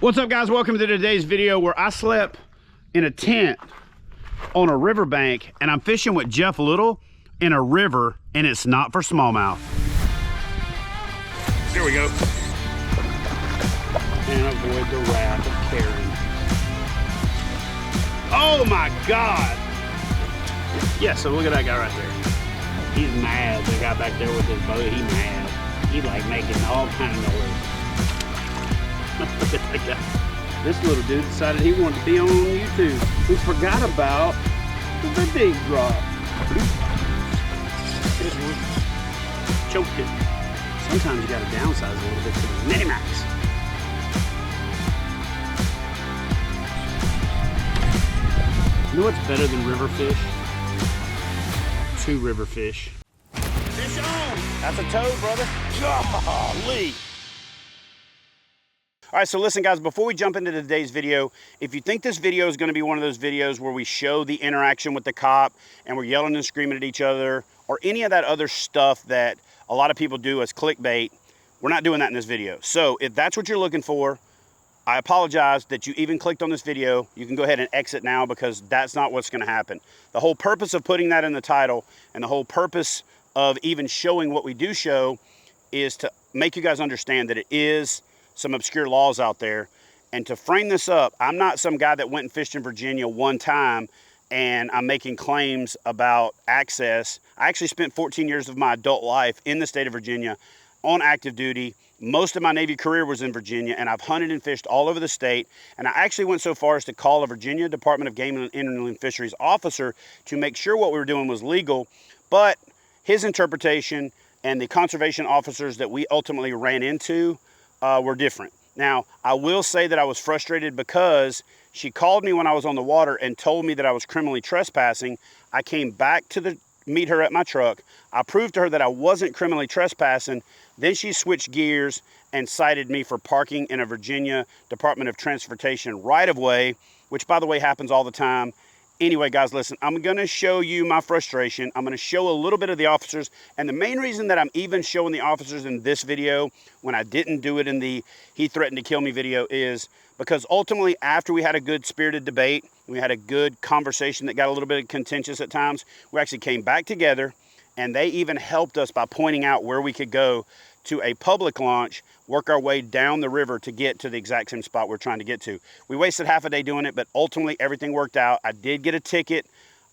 What's up, guys? Welcome to today's video where I slept in a tent on a riverbank and I'm fishing with Jeff Little in a river, and it's not for smallmouth. There we go. And avoid the wrath of Karen. Oh my God. Yeah, so look at that guy right there. He's mad. The guy back there with his boat, he's mad. He's like making all kind of noise. Look at that guy. This little dude decided he wanted to be on YouTube. We forgot about the big drop. Here's one. Choked it. Sometimes you gotta downsize a little bit to the mini-max. You know what's better than river fish? Two river fish. Fish on! That's a toad, brother. Golly! All right, so listen, guys, before we jump into today's video, if you think this video is going to be one of those videos where we show the interaction with the cop and we're yelling and screaming at each other or any of that other stuff that a lot of people do as clickbait, we're not doing that in this video. So if that's what you're looking for, I apologize that you even clicked on this video. You can go ahead and exit now because that's not what's going to happen. The whole purpose of putting that in the title and the whole purpose of even showing what we do show is to make you guys understand that it is some obscure laws out there. And to frame this up, I'm not some guy that went and fished in Virginia one time and I'm making claims about access. I actually spent 14 years of my adult life in the state of Virginia on active duty. Most of my Navy career was in Virginia, and I've hunted and fished all over the state. And I actually went so far as to call a Virginia Department of Game and Inland Fisheries officer to make sure what we were doing was legal. But his interpretation and the conservation officers that we ultimately ran into were different. Now, I will say that I was frustrated because she called me when I was on the water and told me that I was criminally trespassing. I came back to meet her at my truck. I proved to her that I wasn't criminally trespassing. Then she switched gears and cited me for parking in a Virginia Department of Transportation right of way, which, by the way, happens all the time. Anyway, guys, listen, I'm going to show you my frustration. I'm going to show a little bit of the officers. And the main reason that I'm even showing the officers in this video when I didn't do it in the he threatened to kill me video is because ultimately after we had a good spirited debate, we had a good conversation that got a little bit contentious at times, we actually came back together and they even helped us by pointing out where we could go to a public launch, work our way down the river to get to the exact same spot we're trying to get to. We wasted half a day doing it, but ultimately everything worked out. I did get a ticket.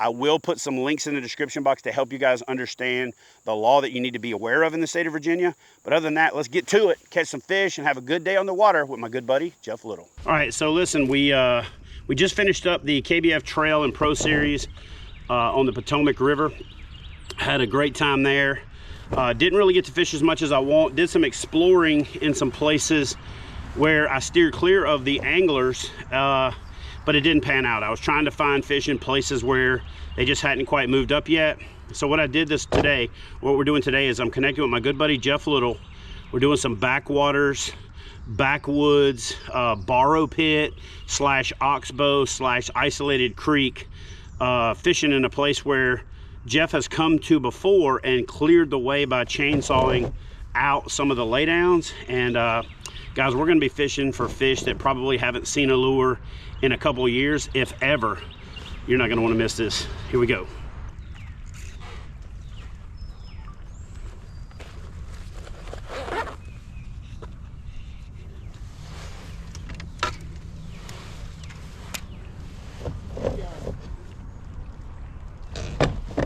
I will put some links in the description box to help you guys understand the law that you need to be aware of in the state of Virginia. But other than that, let's get to it, catch some fish, and have a good day on the water with my good buddy, Jeff Little. All right, so listen, we just finished up the KBF Trail and Pro Series on the Potomac River. Had a great time there. Didn't really get to fish as much as I want. Did some exploring in some places where I steered clear of the anglers, but it didn't pan out. I was trying to find fish in places where they just hadn't quite moved up yet. So what we're doing today is I'm connecting with my good buddy Jeff Little. We're doing some backwaters, backwoods, borrow pit / oxbow / isolated creek, fishing in a place where Jeff has come to before and cleared the way by chainsawing out some of the laydowns. And guys, we're going to be fishing for fish that probably haven't seen a lure in a couple of years, if ever. You're not going to want to miss this. Here we go.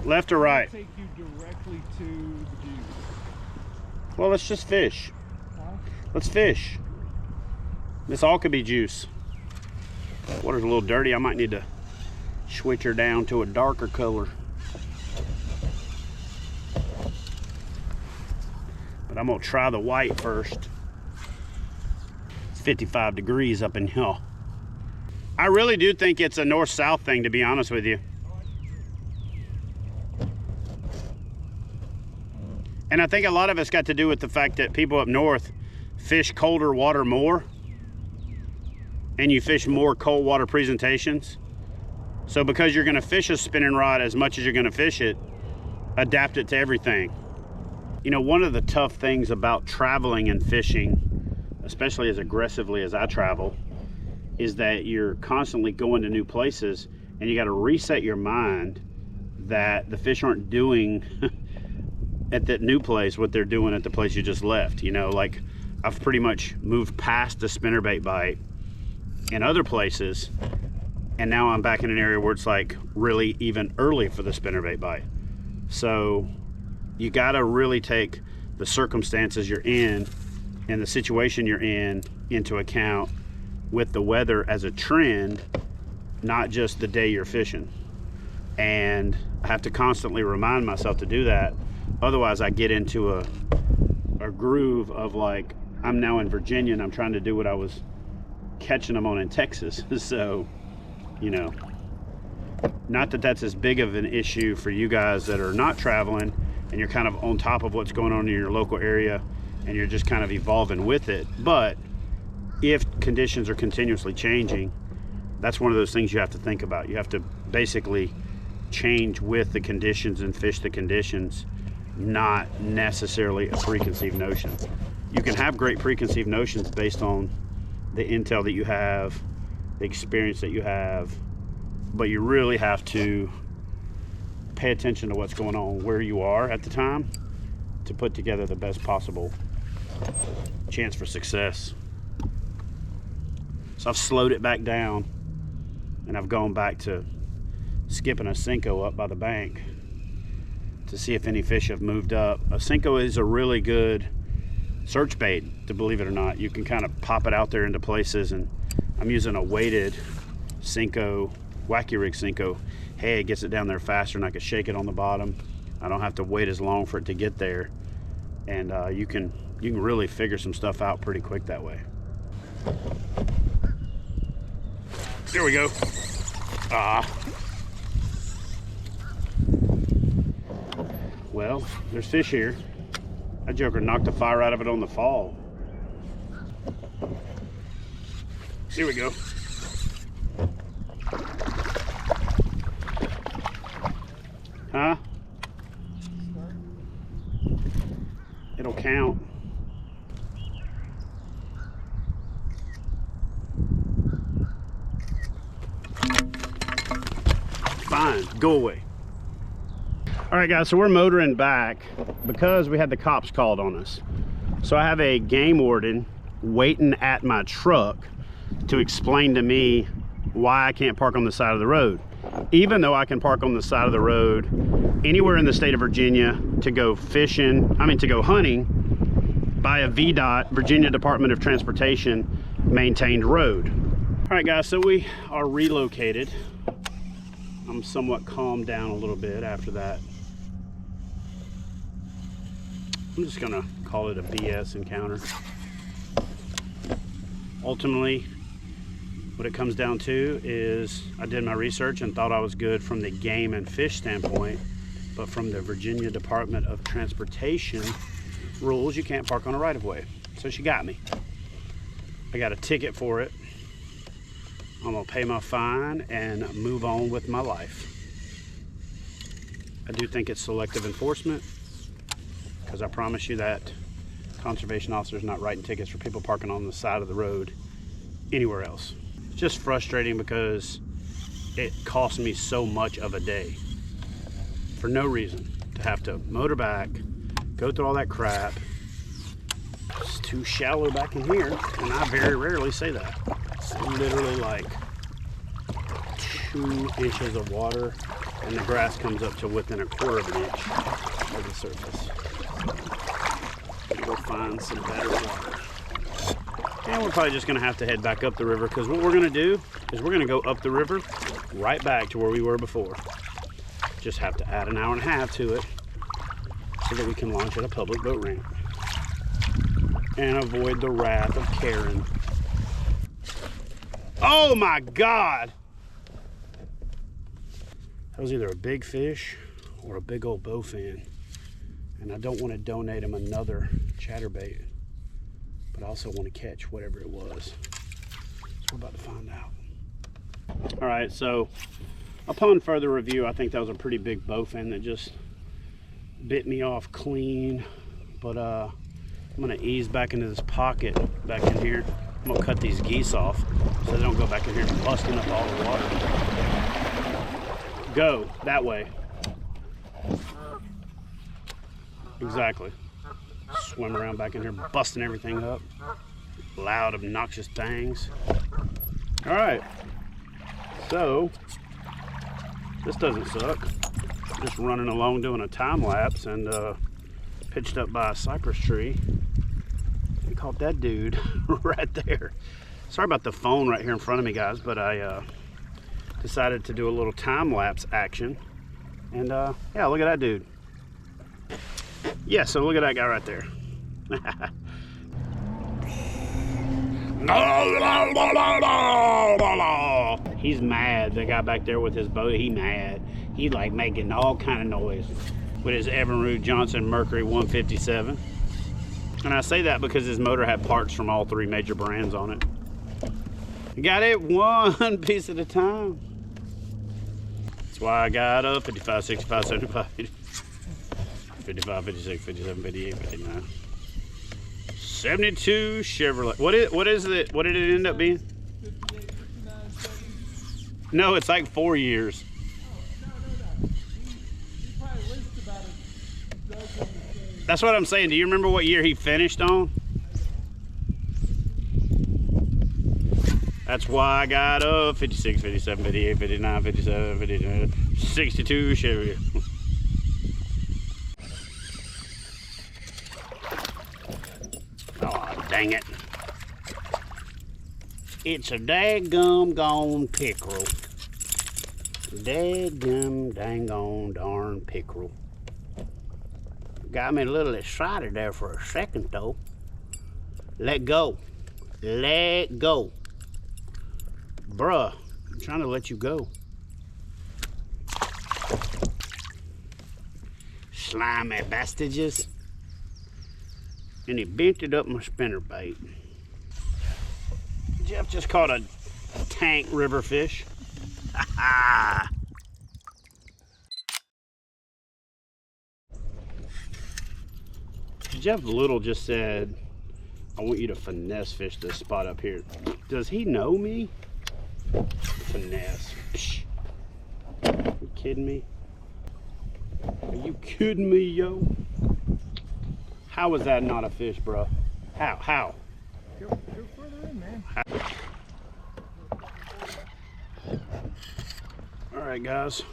Left or right? Take you directly to the juice. Well, let's just fish. Huh? Let's fish. This all could be juice. Water's a little dirty. I might need to switch her down to a darker color. But I'm gonna try the white first. It's 55 degrees up in here. I really do think it's a north-south thing, to be honest with you. And I think a lot of it's got to do with the fact that people up north fish colder water more, and you fish more cold water presentations. So because you're gonna fish a spinning rod as much as you're gonna fish it, adapt it to everything. You know, one of the tough things about traveling and fishing, especially as aggressively as I travel, is that you're constantly going to new places, and you got to reset your mind that the fish aren't doing at that new place what they're doing at the place you just left. You know, like I've pretty much moved past the spinnerbait bite in other places, and now I'm back in an area where it's like really even early for the spinnerbait bite. So you got to really take the circumstances you're in and the situation you're in into account with the weather as a trend, not just the day you're fishing. And I have to constantly remind myself to do that. Otherwise I get into a groove of like, I'm now in Virginia and I'm trying to do what I was catching them on in Texas. So, you know, not that that's as big of an issue for you guys that are not traveling and you're kind of on top of what's going on in your local area and you're just kind of evolving with it. But if conditions are continuously changing, that's one of those things you have to think about. You have to basically change with the conditions and fish the conditions, not necessarily a preconceived notion. You can have great preconceived notions based on the intel that you have, the experience that you have, but you really have to pay attention to what's going on where you are at the time to put together the best possible chance for success. So I've slowed it back down, and I've gone back to skipping a SENKO up by the bank to see if any fish have moved up. A SENKO is a really good search bait, to believe it or not. You can kind of pop it out there into places, and I'm using a weighted SENKO, wacky rig SENKO. Hey, it gets it down there faster, and I can shake it on the bottom. I don't have to wait as long for it to get there, and you can really figure some stuff out pretty quick that way. There we go. Well, there's fish here. That joker knocked the fire out of it on the fall. Here we go. Huh? It'll count. Fine, go away. All right guys, so we're motoring back because we had the cops called on us. So I have a game warden waiting at my truck to explain to me why I can't park on the side of the road, even though I can park on the side of the road anywhere in the state of Virginia to go fishing, to go hunting by a VDOT, Virginia Department of Transportation, maintained road. All right guys, so we are relocated. I'm somewhat calmed down a little bit after that. I'm just gonna call it a BS encounter. Ultimately, what it comes down to is I did my research and thought I was good from the game and fish standpoint, but from the Virginia Department of Transportation rules, you can't park on a right of way. So she got me. I got a ticket for it. I'm gonna pay my fine and move on with my life. I do think it's selective enforcement, because I promise you that conservation officers not writing tickets for people parking on the side of the road anywhere else. It's just frustrating because it costs me so much of a day for no reason to have to motor back, go through all that crap. It's too shallow back in here, and I very rarely say that. It's literally like 2 inches of water, and the grass comes up to within 1/4 of an inch of the surface. We'll find some better water. And we're probably just gonna have to head back up the river, because what we're gonna do is we're gonna go up the river right back to where we were before. Just have to add 1.5 hours to it so that we can launch at a public boat ramp and avoid the wrath of Karen. Oh my God! That was either a big fish or a big old bowfin. And I don't want to donate him another chatterbait, but I also want to catch whatever it was. So we're about to find out. All right, so upon further review, I think that was a pretty big bowfin that just bit me off clean. But I'm gonna ease back into this pocket back in here. I'm gonna cut these geese off so they don't go back in here busting up all the water. Go that way. Exactly. Swim around back in here, busting everything up. Loud, obnoxious bangs. All right. So, this doesn't suck. Just running along doing a time lapse and pitched up by a cypress tree. And caught that dude right there. Sorry about the phone right here in front of me, guys, but I decided to do a little time lapse action. And yeah, look at that dude. Yeah, so look at that guy right there. He's mad. The guy back there with his boat, he mad. He like making all kind of noise with his Evinrude Johnson Mercury 157. And I say that because his motor had parts from all 3 major brands on it. Got it one piece at a time. That's why I got a 55, 65, 75, 55, 56, 57, 58, 59. 72 Chevrolet. What is it? What did it end up being? 58, 59, 70. No, it's like 4 years. No. He probably lists about a dozen. That's what I'm saying. Do you remember what year he finished on? That's why I got a 56, 57, 58, 59, 57, 59, 62 Chevy. Oh, dang it. It's a daggum gone pickerel. Daggum dang on darn pickerel. Got me a little excited there for a second though. Let go. Let go. Bruh, I'm trying to let you go. Slimy bastages. And he bent it up my spinnerbait. Jeff just caught a tank river fish. Jeff Little just said, I want you to finesse fish this spot up here. Does he know me? Finesse. Psh. You kidding me? Are you kidding me, yo? How is that not a fish, bro? How? Go further in, man. All right, guys.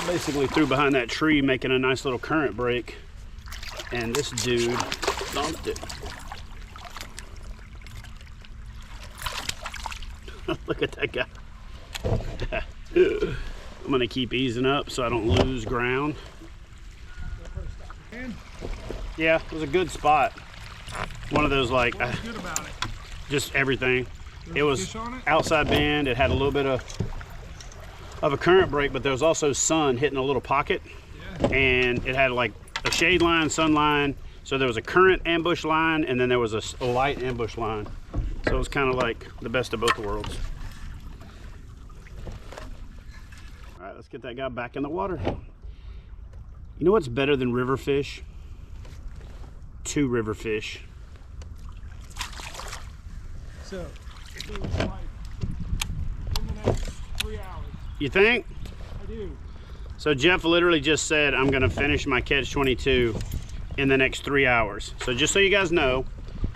Basically threw behind that tree, making a nice little current break. And this dude thumped it. Look at that guy. I'm gonna keep easing up so I don't lose ground. Yeah, it was a good spot. One of those like, What was good about it? just everything. There It a was fish on it? outside bend. It had a little bit of a current break, but there was also sun hitting a little pocket. Yeah. And it had like a shade line, sun line. So there was a current ambush line, and then there was a light ambush line. So it was kind of like the best of both worlds. All right, let's get that guy back in the water. You know what's better than river fish? 2 river fish. So, if it was like in the next 3 hours, You think? I do. So Jeff literally just said, I'm gonna finish my catch 22 in the next 3 hours. So just so you guys know,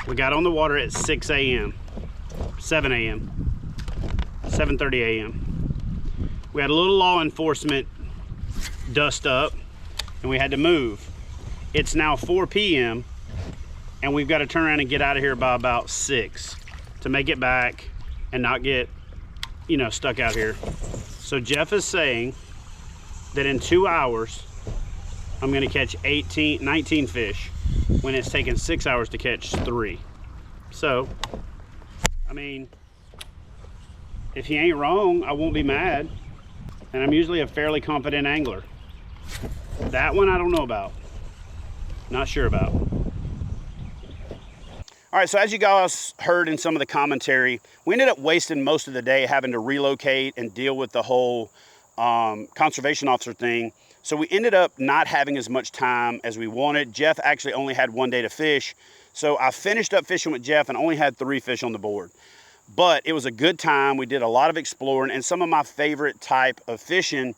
we got on the water at 6 a.m., 7 a.m., 7:30 a.m. We had a little law enforcement dust up and we had to move. It's now 4 p.m. and we've got to turn around and get out of here by about 6 to make it back and not get, you know, stuck out here. So Jeff is saying that in 2 hours, I'm gonna catch 19 fish when it's taken 6 hours to catch 3. So, I mean, if he ain't wrong, I won't be mad. And I'm usually a fairly confident angler. That one I don't know about. Not sure about. All right, so as you guys heard in some of the commentary, we ended up wasting most of the day having to relocate and deal with the whole conservation officer thing. So we ended up not having as much time as we wanted. Jeff actually only had 1 day to fish. So I finished up fishing with Jeff and only had 3 fish on the board. But it was a good time. We did a lot of exploring and some of my favorite type of fishing.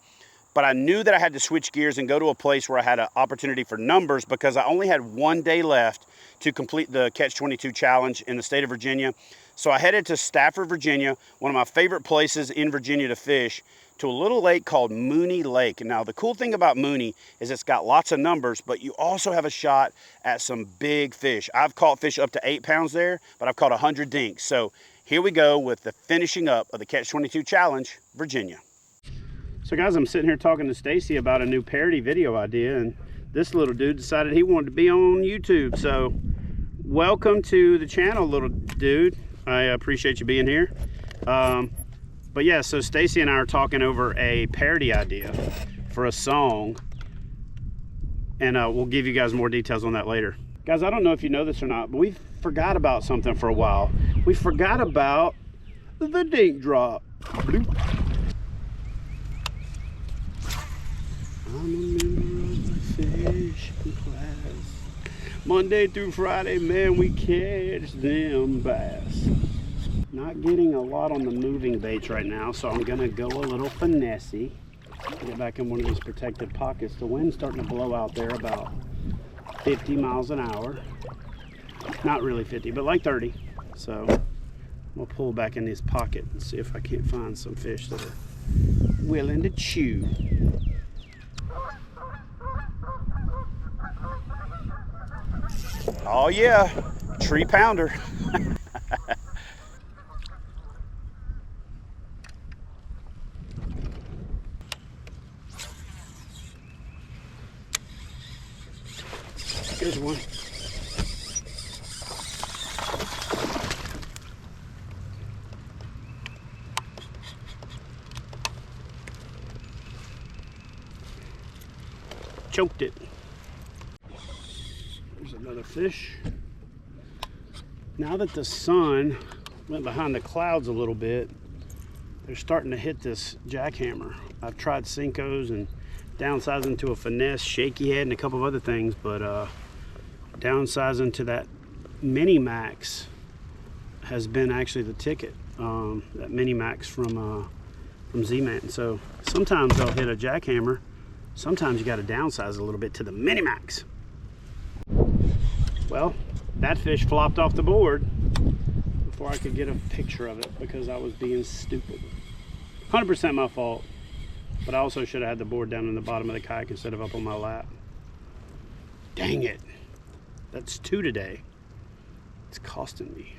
But I knew that I had to switch gears and go to a place where I had an opportunity for numbers, because I only had 1 day left to complete the Catch-22 challenge in the state of Virginia. So I headed to Stafford, Virginia, one of my favorite places in Virginia to fish, to a little lake called Mooney Lake. Now, the cool thing about Mooney is it's got lots of numbers, but you also have a shot at some big fish. I've caught fish up to 8 pounds there, but I've caught 100 dinks. So here we go with the finishing up of the Catch-22 challenge, Virginia. So guys, I'm sitting here talking to Stacy about a new parody video idea, and this little dude decided he wanted to be on YouTube. So welcome to the channel, little dude. I appreciate you being here. But yeah, so Stacy and I are talking over a parody idea for a song, and we'll give you guys more details on that later. Guys, I don't know if you know this or not, but we forgot about something for a while. We forgot about the dink drop. Bloop. I'm a member of the fishing class. Monday through Friday, man, we catch them bass. Not getting a lot on the moving baits right now, so I'm gonna go a little finessey. Get back in one of these protected pockets. The wind's starting to blow out there about 50 miles an hour. Not really 50, but like 30. So we'll pull back in this pocket and see if I can't find some fish that are willing to chew. Oh yeah, tree pounder. Here's one. Choked it. There's another fish. Now that the sun went behind the clouds a little bit, they're starting to hit this jackhammer. I've tried SENKOs and downsizing to a finesse, shaky head, and a couple of other things, but downsizing to that mini max has been actually the ticket. That mini max from Z-Man. So sometimes they'll hit a jackhammer. Sometimes you got to downsize a little bit to the mini max. Well, that fish flopped off the board before I could get a picture of it because I was being stupid. 100% my fault, but I also should have had the board down in the bottom of the kayak instead of up on my lap. Dang it. That's 2 today. It's costing me.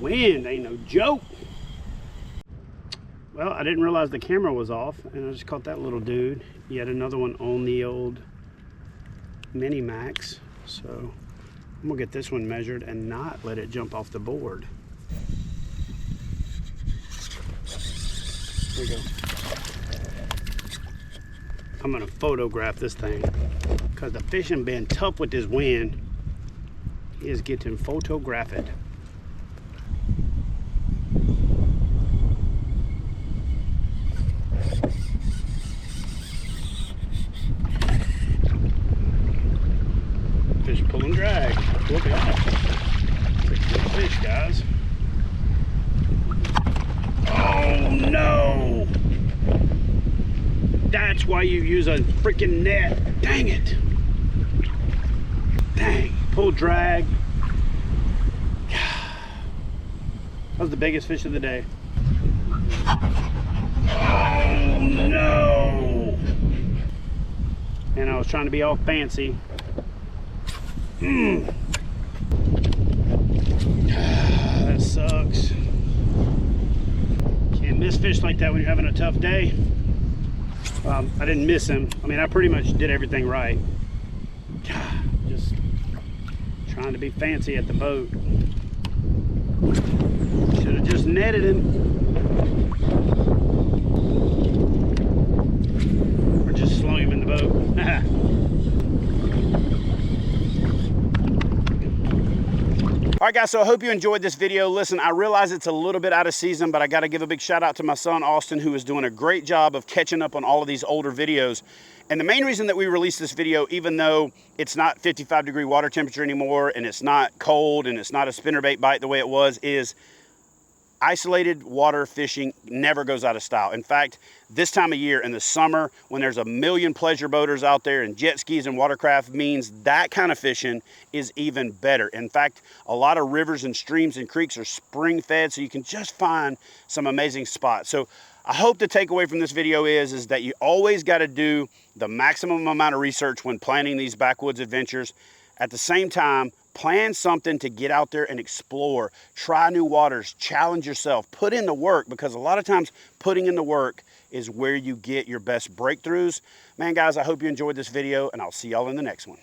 Wind ain't no joke. Well, I didn't realize the camera was off, and I just caught that little dude. Yet another one on the old Mini Max. So I'm gonna get this one measured and not let it jump off the board. There we go. I'm gonna photograph this thing because the fishing been tough with this wind. He is getting photographed. Fish pull and drag. Look at that. It's a good fish, guys. Oh no! That's why you use a freaking net. Dang it. Dang. Pull, drag. That was the biggest fish of the day. Oh no! And I was trying to be all fancy. That sucks. Can't miss fish like that when you're having a tough day. I didn't miss him. I mean, I pretty much did everything right. Just trying to be fancy at the boat. Should have just netted him. Or just slung him in the boat. All right, guys, so I hope you enjoyed this video. Listen, I realize it's a little bit out of season, but I got to give a big shout out to my son, Austin, who is doing a great job of catching up on all of these older videos. And the main reason that we released this video, even though it's not 55-degree water temperature anymore, and it's not cold, and it's not a spinnerbait bite the way it was, is isolated water fishing never goes out of style. In fact, this time of year in the summer, when there's a million pleasure boaters out there and jet skis and watercraft, means that kind of fishing is even better. In fact, a lot of rivers and streams and creeks are spring fed, so you can just find some amazing spots. So I hope the takeaway from this video is that you always got to do the maximum amount of research when planning these backwoods adventures. At the same time, plan something to get out there and explore, try new waters, challenge yourself, put in the work, because a lot of times putting in the work is where you get your best breakthroughs. Man, guys, I hope you enjoyed this video, and I'll see y'all in the next one.